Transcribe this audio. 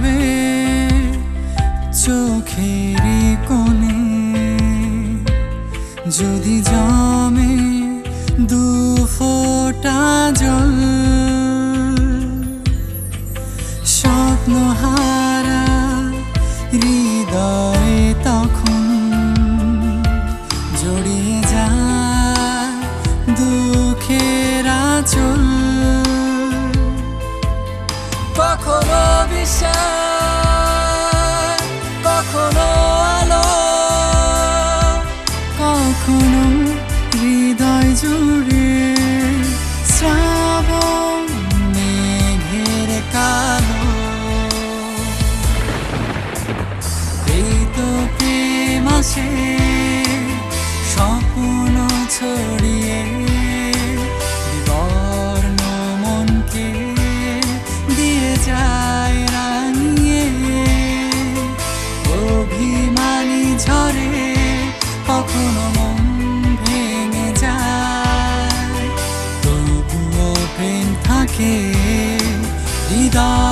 রবে চোখেরই কোণে, যদি জমে দু ফোঁটা জল। স্বপ্নহারা হৃদয়ে তখন জড়িয়ে যায় দুঃখের আঁচল। কখনো বিশ্বাস, কখনো আলো, কখনো হৃদয় জুড়ে শ্রাবণ মেঘের কালো। এই তো প্রেম আসে স্বপ্ন ছড়িয়ে, বিবর্ণ মনকে দিয়ে যায় রাঙিয়ে। অভিমানী ঝরে কখনো মন ভেঙে যায়, তবুও প্রেম থাকে হৃদয়।